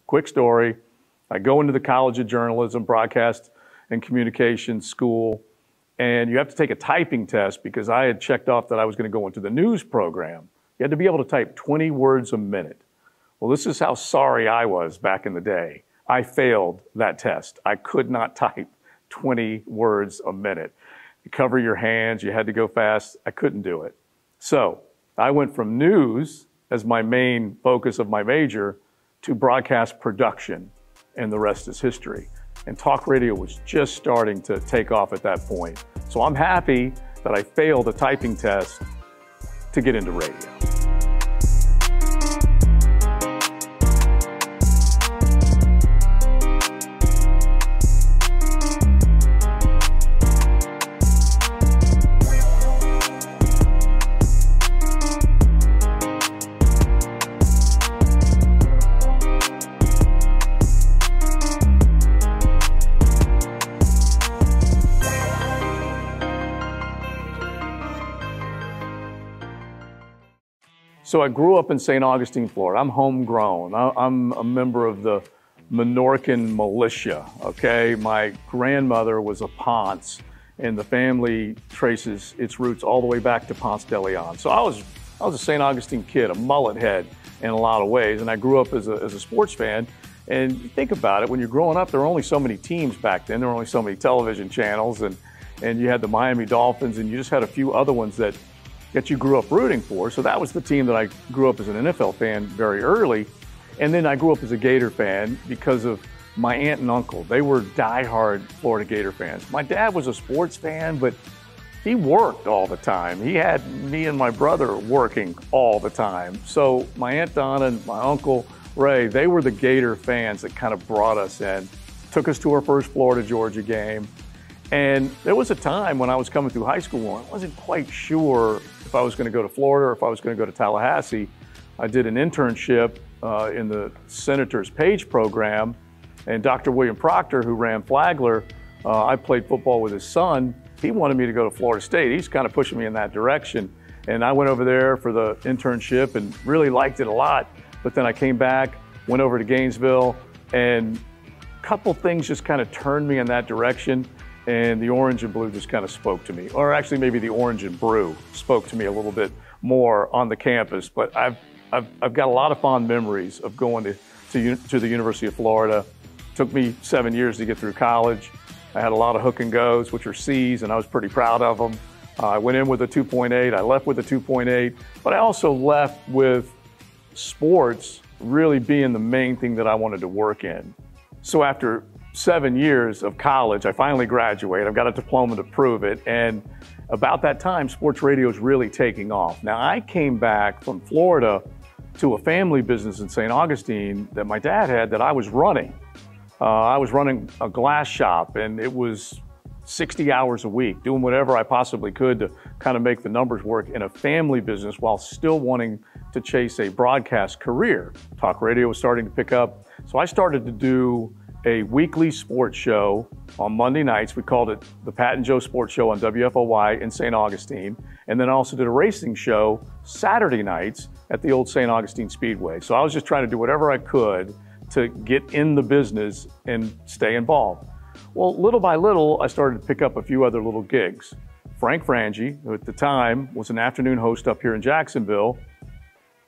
Quick story, I go into the College of Journalism, Broadcast and Communication School, and you have to take a typing test because I had checked off that I was going to go into the news program. You had to be able to type 20 words a minute. Well, this is how sorry I was back in the day. I failed that test. I could not type 20 words a minute. You cover your hands, you had to go fast. I couldn't do it. So I went from news as my main focus of my major to broadcast production, and the rest is history. And talk radio was just starting to take off at that point. So I'm happy that I failed a typing test to get into radio. So I grew up in St. Augustine, Florida. I'm homegrown. I'm a member of the Menorcan militia, okay? My grandmother was a Ponce, and the family traces its roots all the way back to Ponce De Leon. So I was a St. Augustine kid, a mullet head in a lot of ways, and I grew up as a sports fan. And you think about it, when you're growing up, there were only so many teams back then. There were only so many television channels, and you had the Miami Dolphins, and you just had a few other ones that you grew up rooting for. So that was the team that I grew up as an NFL fan very early. And then I grew up as a Gator fan because of my aunt and uncle. They were diehard Florida Gator fans. My dad was a sports fan, but he worked all the time. He had me and my brother working all the time. So my Aunt Donna and my Uncle Ray, they were the Gator fans that kind of brought us in, took us to our first Florida-Georgia game. And there was a time when I was coming through high school, and I wasn't quite sure if I was going to go to Florida or if I was going to go to Tallahassee. I did an internship in the Senator's Page program, and Dr. William Proctor, who ran Flagler, I played football with his son. He wanted me to go to Florida State. He's kind of pushing me in that direction. And I went over there for the internship and really liked it a lot. But then I came back, went over to Gainesville, and a couple things just kind of turned me in that direction. And the orange and blue just kind of spoke to me. Or actually maybe the orange and brew spoke to me a little bit more on the campus. But I've got a lot of fond memories of going to the University of Florida. It took me 7 years to get through college. I had a lot of hook and goes, which are C's, and I was pretty proud of them. I went in with a 2.8, I left with a 2.8, but I also left with sports really being the main thing that I wanted to work in. So after 7 years of college, I finally graduated. I've got a diploma to prove it. And about that time, sports radio is really taking off. Now, I came back from Florida to a family business in St. Augustine that my dad had that I was running. I was running a glass shop, and it was 60 hours a week, doing whatever I possibly could to kind of make the numbers work in a family business while still wanting to chase a broadcast career. Talk radio was starting to pick up. So I started to do a weekly sports show on Monday nights. We called it the Pat and Joe Sports Show on WFOY in St. Augustine. And then I also did a racing show Saturday nights at the old St. Augustine Speedway. So I was just trying to do whatever I could to get in the business and stay involved. Well, little by little, I started to pick up a few other little gigs. Frank Frangie, who at the time was an afternoon host up here in Jacksonville,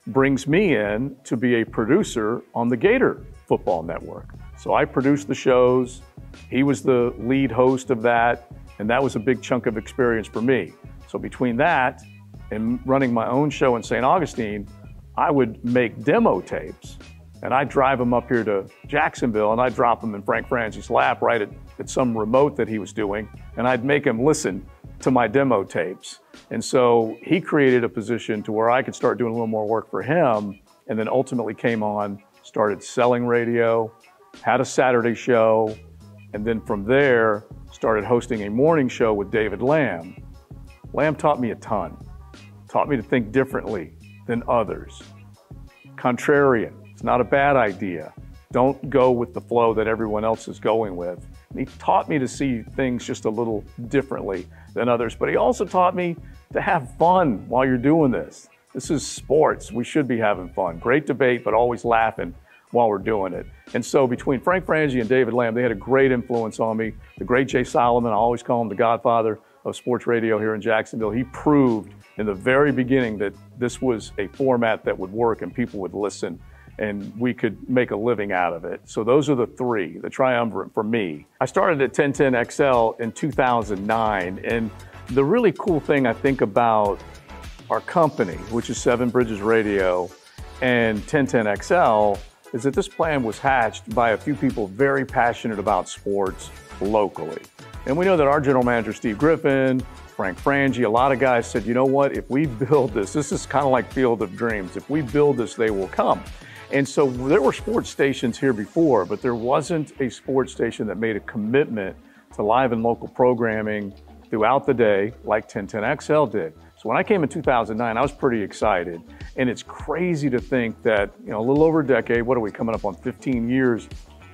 brings me in to be a producer on the Gator Football Network. So I produced the shows, he was the lead host of that, and that was a big chunk of experience for me. So between that and running my own show in St. Augustine, I would make demo tapes, and I'd drive them up here to Jacksonville, and I'd drop them in Frank Frangie's lap right at some remote that he was doing, and I'd make him listen to my demo tapes. And so he created a position to where I could start doing a little more work for him, and then ultimately came on, started selling radio, had a Saturday show, and then from there, started hosting a morning show with David Lamb. Lamb taught me a ton, taught me to think differently than others. Contrarian, it's not a bad idea. Don't go with the flow that everyone else is going with. And he taught me to see things just a little differently than others, but he also taught me to have fun while you're doing this. This is sports, we should be having fun. Great debate, but always laughing while we're doing it. And so between Frank Frangie and David Lamb, they had a great influence on me. The great Jay Solomon, I always call him the godfather of sports radio here in Jacksonville. He proved in the very beginning that this was a format that would work and people would listen and we could make a living out of it. So those are the three, the triumvirate for me. I started at 1010XL in 2009, and the really cool thing I think about our company, which is Seven Bridges Radio, and 1010XL, is that this plan was hatched by a few people very passionate about sports locally. And we know that our general manager, Steve Griffin, Frank Frangie, a lot of guys said, you know what, if we build this is kind of like Field of Dreams. If we build this, they will come. And so there were sports stations here before, but there wasn't a sports station that made a commitment to live and local programming throughout the day like 1010XL did. So when I came in 2009, I was pretty excited. And it's crazy to think that, you know, a little over a decade, what are we coming up on 15 years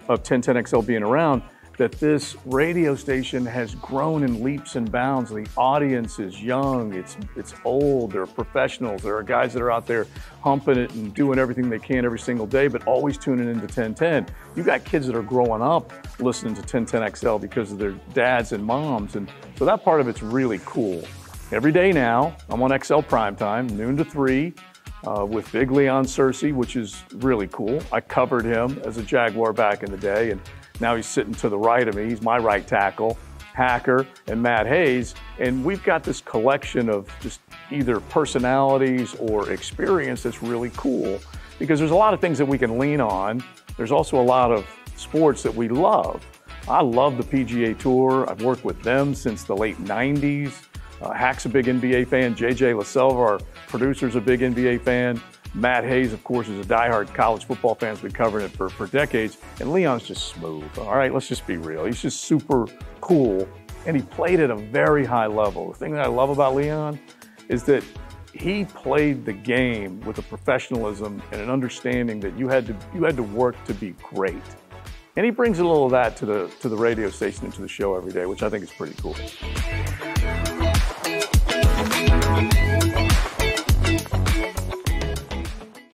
of 1010XL being around, that this radio station has grown in leaps and bounds. The audience is young, it's old, there are professionals, there are guys that are out there humping it and doing everything they can every single day, but always tuning into 1010. You got kids that are growing up listening to 1010XL because of their dads and moms, and so that part of it's really cool. Every day now, I'm on XL Primetime, noon to 3, with Big Leon Searcy, which is really cool. I covered him as a Jaguar back in the day, and now he's sitting to the right of me. He's my right tackle, Hacker, and Matt Hayes. And we've got this collection of just either personalities or experience that's really cool, because there's a lot of things that we can lean on. There's also a lot of sports that we love. I love the PGA Tour. I've worked with them since the late 90s. Hack's a big NBA fan. JJ LaSelva, our producer's a big NBA fan. Matt Hayes, of course, is a diehard college football fan. He's been covering it for decades. And Leon's just smooth. All right, let's just be real. He's just super cool. And he played at a very high level. The thing that I love about Leon is that he played the game with a professionalism and an understanding that you had to work to be great. And he brings a little of that to the radio station and to the show every day, which I think is pretty cool.